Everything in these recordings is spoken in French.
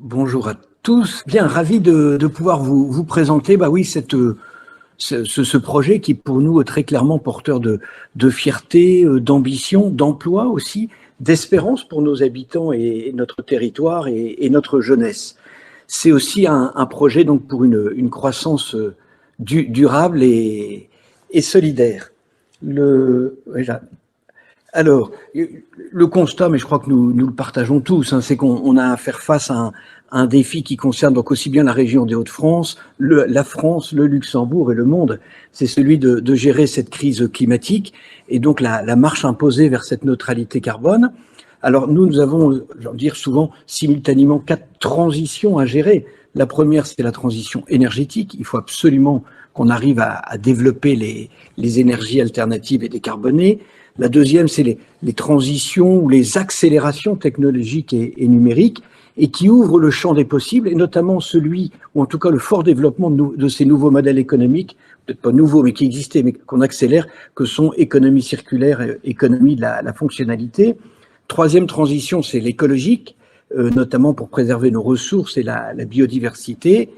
Bonjour à tous. Bien, ravi de pouvoir vous présenter, bah oui, ce projet qui est pour nous très clairement porteur de fierté, d'ambition, d'emploi aussi, d'espérance pour nos habitants et notre territoire et notre jeunesse. C'est aussi un projet donc pour une croissance durable et solidaire. Voilà. Alors, le constat, mais je crois que nous le partageons tous, hein, c'est qu'on a à faire face à un défi qui concerne donc aussi bien la région des Hauts-de-France, la France, le Luxembourg et le monde. C'est celui de gérer cette crise climatique et donc la marche imposée vers cette neutralité carbone. Alors nous avons, je veux dire souvent, simultanément 4 transitions à gérer. La première, c'est la transition énergétique. Il faut absolument qu'on arrive à développer les énergies alternatives et décarbonées. La deuxième, c'est les transitions ou les accélérations technologiques et numériques et qui ouvrent le champ des possibles, et notamment celui, ou en tout cas le fort développement de ces nouveaux modèles économiques, peut-être pas nouveaux, mais qui existaient, mais qu'on accélère, que sont économie circulaire et économie de la fonctionnalité. Troisième transition, c'est l'écologique, notamment pour préserver nos ressources et la biodiversité.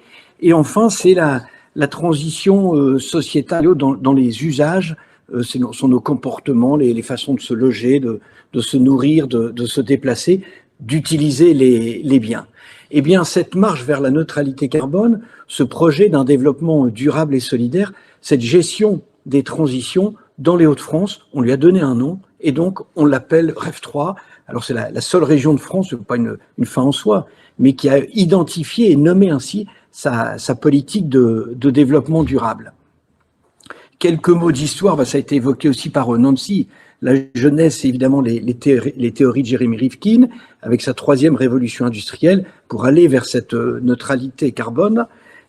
Et enfin, c'est la transition sociétale dans les usages, sont nos comportements, les façons de se loger, de se nourrir, de se déplacer, d'utiliser les biens. Eh bien, cette marche vers la neutralité carbone, ce projet d'un développement durable et solidaire, cette gestion des transitions dans les Hauts-de-France, on lui a donné un nom et donc on l'appelle REV3. Alors c'est la seule région de France, pas une fin en soi, mais qui a identifié et nommé ainsi sa politique de développement durable. Quelques mots d'histoire, ça a été évoqué aussi par Nancy. La jeunesse, c'est évidemment les théories de Jeremy Rifkin, avec sa 3e révolution industrielle, pour aller vers cette neutralité carbone.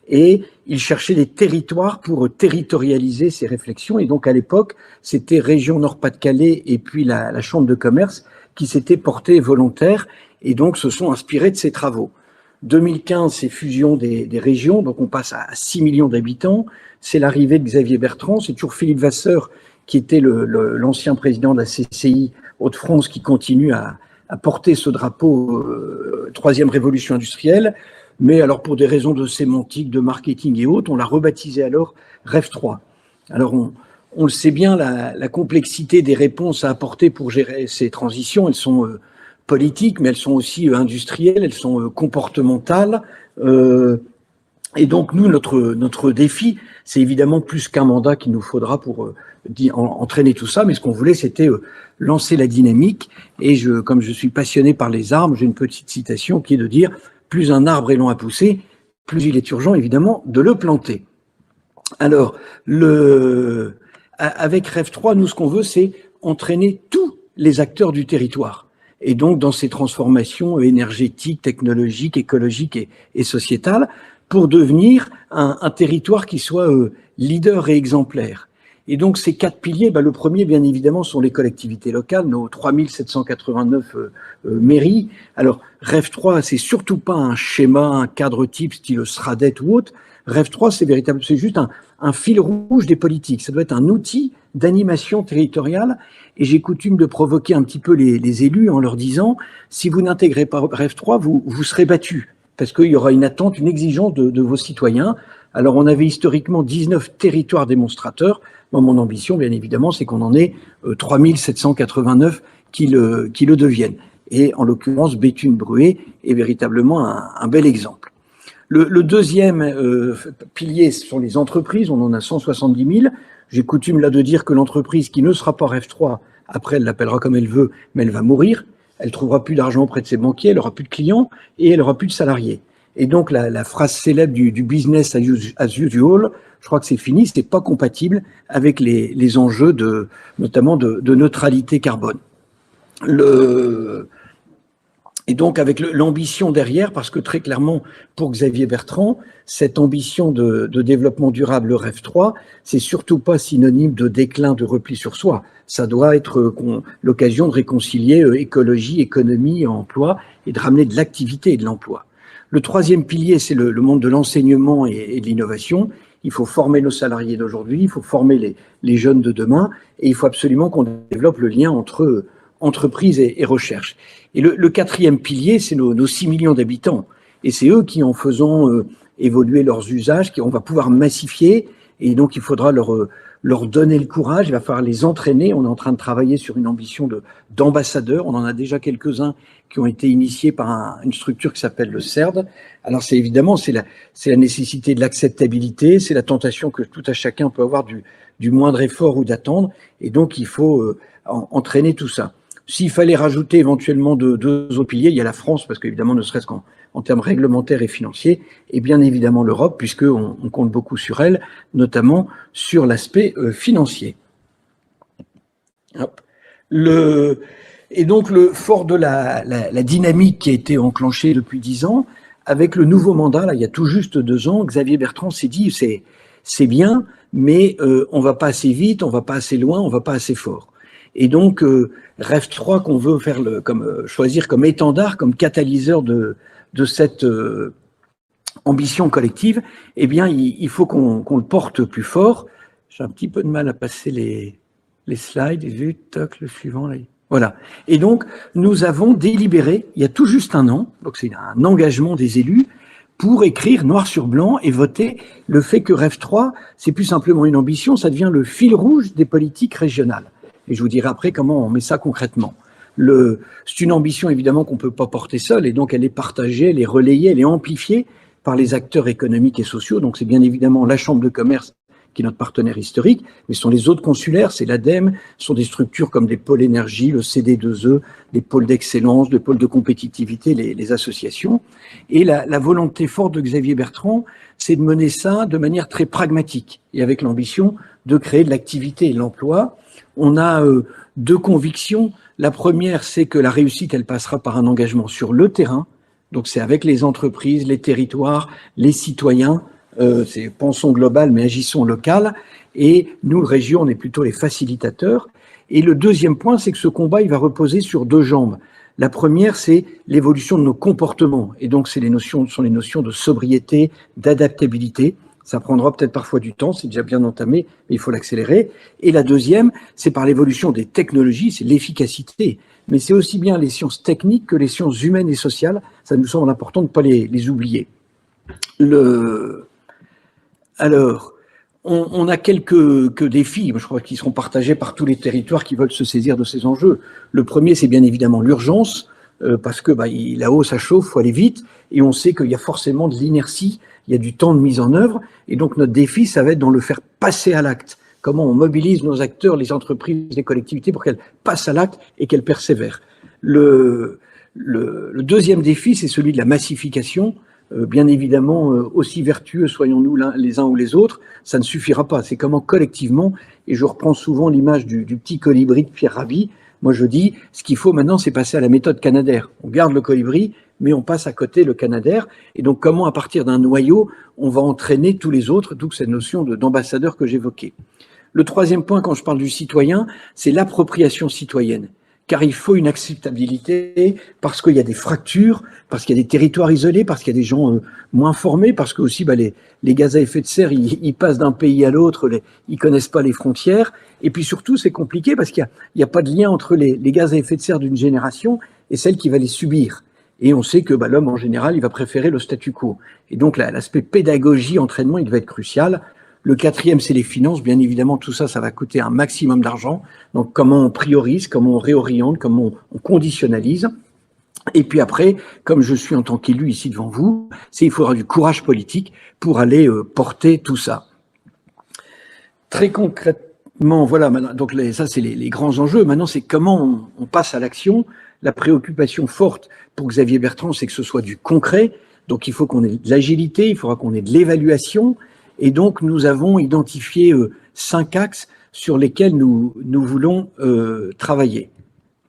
Et il cherchait des territoires pour territorialiser ses réflexions. Et donc, à l'époque, c'était Région Nord-Pas-de-Calais et puis la Chambre de commerce qui s'étaient portés volontaires et donc se sont inspirés de ses travaux. 2015, c'est fusion des régions, donc on passe à 6 millions d'habitants. C'est l'arrivée de Xavier Bertrand, c'est toujours Philippe Vasseur, qui était l'ancien président de la CCI Hauts-de-France, qui continue à porter ce drapeau 3e révolution industrielle. Mais alors pour des raisons de sémantique, de marketing et autres, on l'a rebaptisé alors REV3. Alors on le sait bien, la complexité des réponses à apporter pour gérer ces transitions, elles sont politiques, mais elles sont aussi industrielles, elles sont comportementales. Et donc nous, notre défi, c'est évidemment plus qu'un mandat qu'il nous faudra pour entraîner tout ça, mais ce qu'on voulait, c'était lancer la dynamique. Et comme je suis passionné par les arbres, j'ai une petite citation qui est de dire « Plus un arbre est long à pousser, plus il est urgent, évidemment, de le planter ». Alors, avec REV3, nous, ce qu'on veut, c'est entraîner tous les acteurs du territoire. Et donc, dans ces transformations énergétiques, technologiques, écologiques et sociétales, pour devenir un territoire qui soit leader et exemplaire. Et donc, ces 4 piliers, le premier, bien évidemment, sont les collectivités locales, nos 3789 mairies. Alors, REV3, c'est surtout pas un schéma, un cadre type, style SRADET ou autre. REV3, c'est juste un fil rouge des politiques. Ça doit être un outil d'animation territoriale. Et j'ai coutume de provoquer un petit peu les élus en leur disant, si vous n'intégrez pas REV3, vous serez battus. Parce qu'il y aura une attente, une exigence de vos citoyens. Alors, on avait historiquement 19 territoires démonstrateurs. Moi, mon ambition, bien évidemment, c'est qu'on en ait 3789 qui le deviennent. Et en l'occurrence, Béthune-Bruay est véritablement un bel exemple. Le deuxième pilier, ce sont les entreprises. On en a 170 000. J'ai coutume là de dire que l'entreprise qui ne sera pas REV3, après, elle l'appellera comme elle veut, mais elle va mourir. Elle trouvera plus d'argent auprès de ses banquiers, elle aura plus de clients et elle aura plus de salariés. Et donc, la phrase célèbre du business as usual, je crois que c'est fini, c'est pas compatible avec les enjeux notamment de neutralité carbone. Et donc, avec l'ambition derrière, parce que très clairement, pour Xavier Bertrand, cette ambition de développement durable, le REV3, c'est surtout pas synonyme de déclin, de repli sur soi. Ça doit être l'occasion de réconcilier écologie, économie, emploi, et de ramener de l'activité et de l'emploi. Le troisième pilier, c'est le monde de l'enseignement et de l'innovation. Il faut former nos salariés d'aujourd'hui, il faut former les jeunes de demain, et il faut absolument qu'on développe le lien entre entreprise et recherche. Et le quatrième pilier, c'est nos 6 millions d'habitants. Et c'est eux qui, en faisant évoluer leurs usages, on va pouvoir massifier. Et donc, il faudra leur donner le courage, il va falloir les entraîner. On est en train de travailler sur une ambition d'ambassadeurs. On en a déjà quelques-uns qui ont été initiés par une structure qui s'appelle le CERD. Alors, c'est la nécessité de l'acceptabilité, c'est la tentation que tout à chacun peut avoir du moindre effort ou d'attendre. Et donc, il faut entraîner tout ça. S'il fallait rajouter éventuellement deux autres piliers, il y a la France, parce qu'évidemment, ne serait-ce qu'en termes réglementaires et financiers, et bien évidemment l'Europe, puisqu'on compte beaucoup sur elle, notamment sur l'aspect financier. Hop. Et donc, fort de la dynamique qui a été enclenchée depuis 10 ans, avec le nouveau mandat, là, il y a tout juste 2 ans, Xavier Bertrand s'est dit, c'est bien, mais on va pas assez vite, on va pas assez loin, on va pas assez fort. Et donc, Rêve 3 qu'on veut faire choisir comme étendard, comme catalyseur de cette ambition collective, eh bien, il faut qu'on le porte plus fort. J'ai un petit peu de mal à passer les slides. Toc, le suivant, là. Voilà. Et donc, nous avons délibéré, il y a tout juste 1 an, donc c'est un engagement des élus, pour écrire noir sur blanc et voter le fait que Rêve 3, c'est plus simplement une ambition, ça devient le fil rouge des politiques régionales. Et je vous dirai après comment on met ça concrètement. C'est une ambition évidemment qu'on ne peut pas porter seule, et donc elle est partagée, elle est relayée, elle est amplifiée par les acteurs économiques et sociaux. Donc c'est bien évidemment la Chambre de commerce qui est notre partenaire historique, mais ce sont les autres consulaires, c'est l'ADEME, ce sont des structures comme des pôles énergie, le CD2E, des pôles d'excellence, des pôles de compétitivité, les associations. Et la volonté forte de Xavier Bertrand, c'est de mener ça de manière très pragmatique et avec l'ambition de créer de l'activité et de l'emploi. On a 2 convictions. La première, c'est que la réussite, elle passera par un engagement sur le terrain. Donc c'est avec les entreprises, les territoires, les citoyens. C'est pensons global, mais agissons local. Et nous, région, on est plutôt les facilitateurs. Et le deuxième point, c'est que ce combat, il va reposer sur 2 jambes. La première, c'est l'évolution de nos comportements. Et donc, sont les notions de sobriété, d'adaptabilité. Ça prendra peut-être parfois du temps, c'est déjà bien entamé, mais il faut l'accélérer. Et la deuxième, c'est par l'évolution des technologies, c'est l'efficacité. Mais c'est aussi bien les sciences techniques que les sciences humaines et sociales. Ça nous semble important de ne pas les oublier. Alors, on a quelques défis, je crois, qui seront partagés par tous les territoires qui veulent se saisir de ces enjeux. Le premier, c'est bien évidemment l'urgence, parce que là-haut, ça chauffe, il faut aller vite, et on sait qu'il y a forcément de l'inertie, il y a du temps de mise en œuvre, et donc notre défi, ça va être dans le faire passer à l'acte. Comment on mobilise nos acteurs, les entreprises, les collectivités, pour qu'elles passent à l'acte et qu'elles persévèrent. Le deuxième défi, c'est celui de la massification. Bien évidemment, aussi vertueux soyons-nous les uns ou les autres, ça ne suffira pas. C'est comment collectivement, et je reprends souvent l'image du petit colibri de Pierre Rabhi, moi je dis, ce qu'il faut maintenant, c'est passer à la méthode Canadair. On garde le colibri, mais on passe à côté le Canadair. Et donc, comment, à partir d'un noyau, on va entraîner tous les autres, d'où cette notion d'ambassadeur que j'évoquais. Le troisième point, quand je parle du citoyen, c'est l'appropriation citoyenne. Car il faut une acceptabilité, parce qu'il y a des fractures, parce qu'il y a des territoires isolés, parce qu'il y a des gens moins formés, parce que aussi les gaz à effet de serre, ils passent d'un pays à l'autre, ils connaissent pas les frontières. Et puis surtout, c'est compliqué parce qu'il y a pas de lien entre les gaz à effet de serre d'une génération et celle qui va les subir. Et on sait que l'homme, en général, il va préférer le statu quo. Et donc, l'aspect pédagogie, entraînement, il va être crucial. Le quatrième, c'est les finances. Bien évidemment, tout ça, ça va coûter un maximum d'argent. Donc, comment on priorise, comment on réoriente, comment on conditionnalise. Et puis après, comme je suis en tant qu'élu ici devant vous, il faudra du courage politique pour aller porter tout ça. Très concrètement, voilà, donc ça, c'est les grands enjeux. Maintenant, c'est comment on passe à l'action. La préoccupation forte pour Xavier Bertrand, c'est que ce soit du concret. Donc, il faut qu'on ait de l'agilité, il faudra qu'on ait de l'évaluation. Et donc, nous avons identifié 5 axes sur lesquels nous voulons travailler.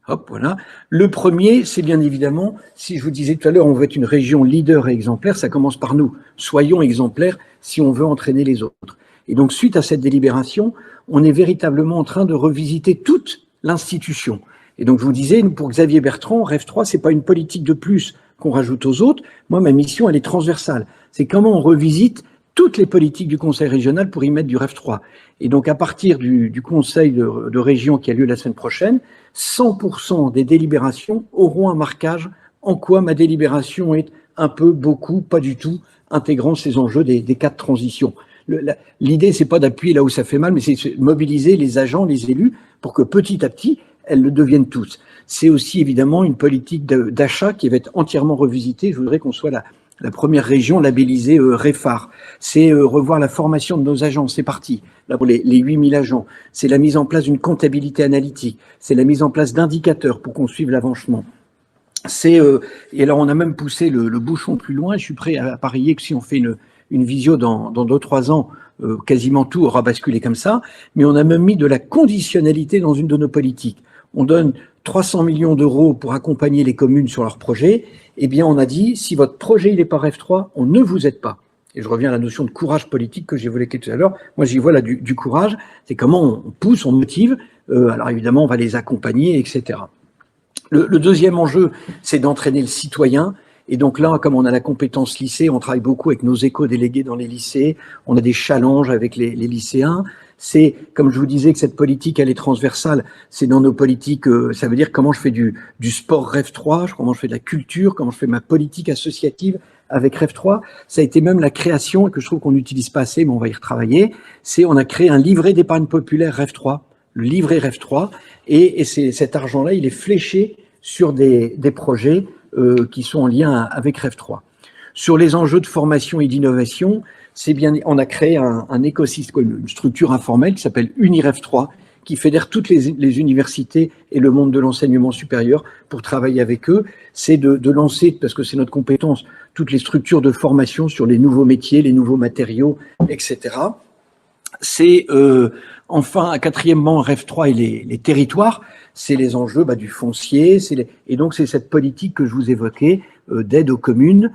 Hop, voilà. Le premier, c'est bien évidemment, si je vous disais tout à l'heure, on veut être une région leader et exemplaire, ça commence par nous. Soyons exemplaires si on veut entraîner les autres. Et donc, suite à cette délibération, on est véritablement en train de revisiter toute l'institution. Et donc, je vous disais, pour Xavier Bertrand, Rêve 3, c'est pas une politique de plus qu'on rajoute aux autres. Moi, ma mission, elle est transversale. C'est comment on revisite toutes les politiques du Conseil régional pour y mettre du Rêve 3. Et donc, à partir du Conseil de région qui a lieu la semaine prochaine, 100% des délibérations auront un marquage en quoi ma délibération est un peu, beaucoup, pas du tout, intégrant ces enjeux des 4 transitions. L'idée, c'est pas d'appuyer là où ça fait mal, mais c'est de mobiliser les agents, les élus, pour que petit à petit, elles le deviennent tous. C'est aussi évidemment une politique d'achat qui va être entièrement revisitée. Je voudrais qu'on soit la première région labellisée REFAR. C'est revoir la formation de nos agents, c'est parti, là pour les 8000 agents. C'est la mise en place d'une comptabilité analytique, c'est la mise en place d'indicateurs pour qu'on suive l'avancement. Et alors on a même poussé le bouchon plus loin. Je suis prêt à parier que si on fait une visio dans 2-3 ans, quasiment tout aura basculé comme ça. Mais on a même mis de la conditionnalité dans une de nos politiques. On donne 300 millions d'euros pour accompagner les communes sur leurs projets. Eh bien, on a dit, si votre projet il n'est pas REF 3, on ne vous aide pas. Et je reviens à la notion de courage politique que j'évoquais tout à l'heure. Moi, j'y vois là du courage. C'est comment on pousse, on motive. Alors évidemment, on va les accompagner, etc. Le deuxième enjeu, c'est d'entraîner le citoyen. Et donc là, comme on a la compétence lycée, on travaille beaucoup avec nos éco-délégués dans les lycées. On a des challenges avec les lycéens. C'est, comme je vous disais, que cette politique, elle est transversale. C'est dans nos politiques, ça veut dire comment je fais du sport REF 3, comment je fais de la culture, comment je fais ma politique associative avec REF 3. Ça a été même la création, et que je trouve qu'on n'utilise pas assez, mais on va y retravailler. On a créé un livret d'épargne populaire REF 3, le livret REF 3, et cet argent-là, il est fléché sur des projets qui sont en lien avec REF 3. Sur les enjeux de formation et d'innovation, c'est bien, on a créé un écosystème, une structure informelle qui s'appelle UniREF 3, qui fédère toutes les universités et le monde de l'enseignement supérieur pour travailler avec eux. C'est de lancer, parce que c'est notre compétence, toutes les structures de formation sur les nouveaux métiers, les nouveaux matériaux, etc. C'est enfin, quatrièmement, REF 3 et les territoires, c'est les enjeux du foncier, et donc c'est cette politique que je vous évoquais d'aide aux communes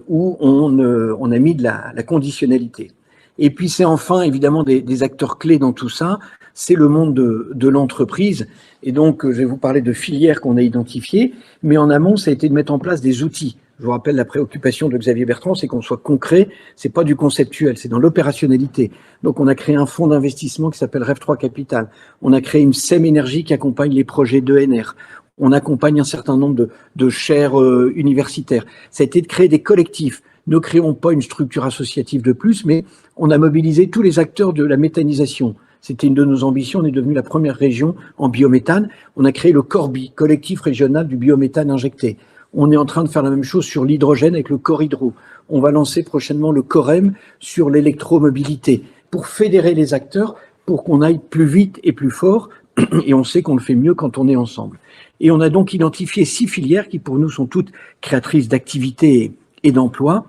où on a mis de la conditionnalité. Et puis c'est enfin évidemment des acteurs clés dans tout ça, c'est le monde de l'entreprise. Et donc je vais vous parler de filières qu'on a identifiées, mais en amont ça a été de mettre en place des outils. Je vous rappelle la préoccupation de Xavier Bertrand, c'est qu'on soit concret, c'est pas du conceptuel, c'est dans l'opérationnalité. Donc on a créé un fonds d'investissement qui s'appelle REF 3 Capital. On a créé une SEM Énergie qui accompagne les projets d'ENR. On accompagne un certain nombre de chaires universitaires. Ça a été de créer des collectifs. Ne créons pas une structure associative de plus, mais on a mobilisé tous les acteurs de la méthanisation. C'était une de nos ambitions. On est devenu la première région en biométhane. On a créé le Corbi, collectif régional du biométhane injecté. On est en train de faire la même chose sur l'hydrogène avec le Corhydro. On va lancer prochainement le Corem sur l'électromobilité pour fédérer les acteurs pour qu'on aille plus vite et plus fort. Et on sait qu'on le fait mieux quand on est ensemble. Et on a donc identifié 6 filières qui pour nous sont toutes créatrices d'activités et d'emplois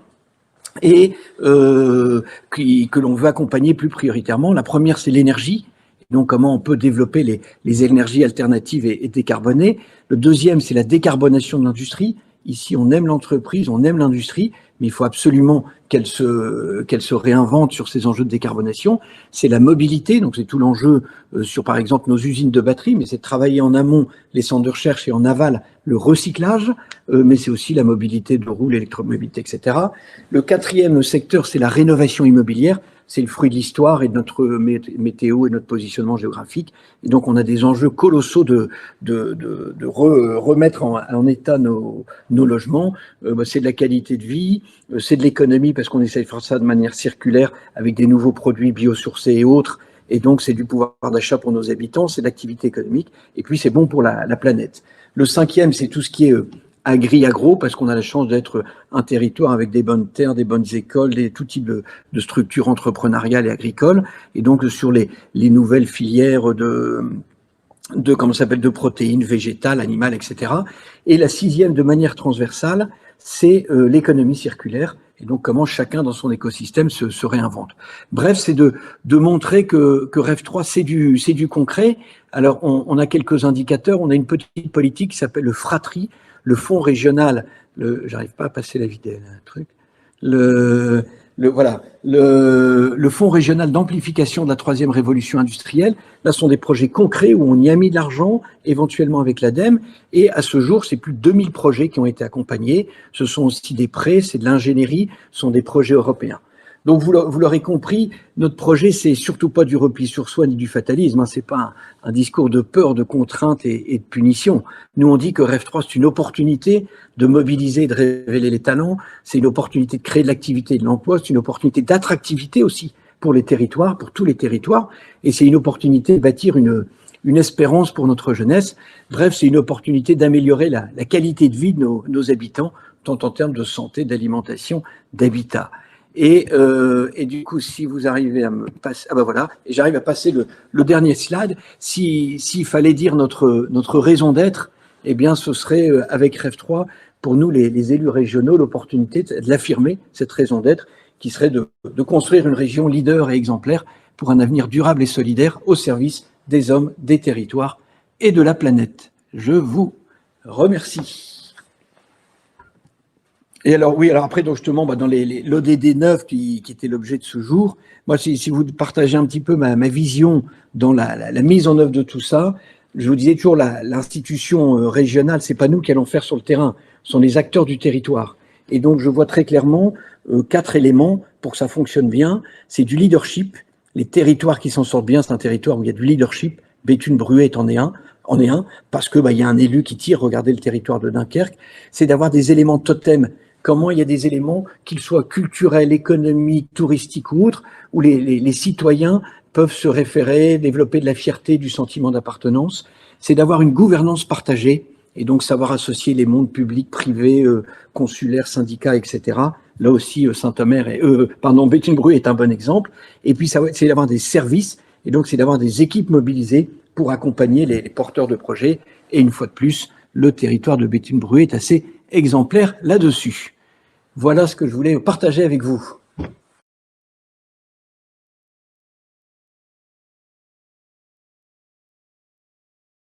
et que l'on veut accompagner plus prioritairement. La première, c'est l'énergie. Donc, comment on peut développer les énergies alternatives et décarbonées. Le deuxième, c'est la décarbonation de l'industrie. Ici, on aime l'entreprise, on aime l'industrie, mais il faut absolument qu'elle se réinvente sur ces enjeux de décarbonation. C'est la mobilité, donc c'est tout l'enjeu sur, par exemple, nos usines de batteries, mais c'est de travailler en amont les centres de recherche et en aval le recyclage, mais c'est aussi la mobilité de roue, l'électromobilité, etc. Le quatrième secteur, c'est la rénovation immobilière. C'est le fruit de l'histoire et de notre météo et notre positionnement géographique. Et donc, on a des enjeux colossaux de remettre en état nos logements. C'est de la qualité de vie, c'est de l'économie parce qu'on essaie de faire ça de manière circulaire avec des nouveaux produits biosourcés et autres. Et donc, c'est du pouvoir d'achat pour nos habitants, c'est de l'activité économique. Et puis, c'est bon pour la planète. Le cinquième, c'est tout ce qui est agri-agro, parce qu'on a la chance d'être un territoire avec des bonnes terres, des bonnes écoles, tout type de structures entrepreneuriales et agricoles. Et donc, sur les nouvelles filières comment ça s'appelle, de protéines végétales, animales, etc. Et la sixième, de manière transversale, c'est l'économie circulaire. Et donc, comment chacun dans son écosystème se réinvente. Bref, c'est de montrer que REF 3, c'est du concret. Alors, on a quelques indicateurs. On a une petite politique qui s'appelle le Fratri, le fonds régional, j'arrive pas à passer la vidéo, un truc, le fonds régional d'amplification de la troisième révolution industrielle. Là, ce sont des projets concrets où on y a mis de l'argent, éventuellement avec l'ADEME, et à ce jour, c'est plus de 2000 projets qui ont été accompagnés. Ce sont aussi des prêts, c'est de l'ingénierie, ce sont des projets européens. Donc vous l'aurez compris, notre projet, c'est surtout pas du repli sur soi ni du fatalisme. Hein. C'est pas un discours de peur, de contrainte et de punition. Nous, on dit que Rêve 3, c'est une opportunité de mobiliser, de révéler les talents. C'est une opportunité de créer de l'activité et de l'emploi. C'est une opportunité d'attractivité aussi pour les territoires, pour tous les territoires. Et c'est une opportunité de bâtir une espérance pour notre jeunesse. Bref, c'est une opportunité d'améliorer la qualité de vie de nos habitants, tant en termes de santé, d'alimentation, d'habitat. Et du coup, si vous arrivez à me passer, ah ben voilà, et j'arrive à passer le dernier slide. S'il fallait dire notre raison d'être, eh bien, ce serait avec Rêve 3, pour nous, les élus régionaux, l'opportunité de l'affirmer, cette raison d'être, qui serait de construire une région leader et exemplaire pour un avenir durable et solidaire au service des hommes, des territoires et de la planète. Je vous remercie. Et alors, oui, alors après, donc justement, dans l'ODD 9 qui était l'objet de ce jour, moi, si vous partagez un petit peu ma vision dans la mise en œuvre de tout ça, je vous disais toujours, l'institution régionale, c'est pas nous qui allons faire sur le terrain, ce sont les acteurs du territoire. Et donc, je vois très clairement 4 éléments pour que ça fonctionne bien. C'est du leadership. Les territoires qui s'en sortent bien, c'est un territoire où il y a du leadership. Béthune-Bruay en est un, parce que il y a un élu qui tire. Regardez le territoire de Dunkerque. C'est d'avoir des éléments totems. Comment il y a des éléments, qu'ils soient culturels, économiques, touristiques ou autres, où les citoyens peuvent se référer, développer de la fierté, du sentiment d'appartenance. C'est d'avoir une gouvernance partagée et donc savoir associer les mondes publics, privés, consulaires, syndicats, etc. Là aussi, Béthune-Bruay est un bon exemple. Et puis, c'est d'avoir des services et donc c'est d'avoir des équipes mobilisées pour accompagner les porteurs de projets. Et une fois de plus, le territoire de Béthune-Bruay est assez exemplaire là-dessus. Voilà ce que je voulais partager avec vous.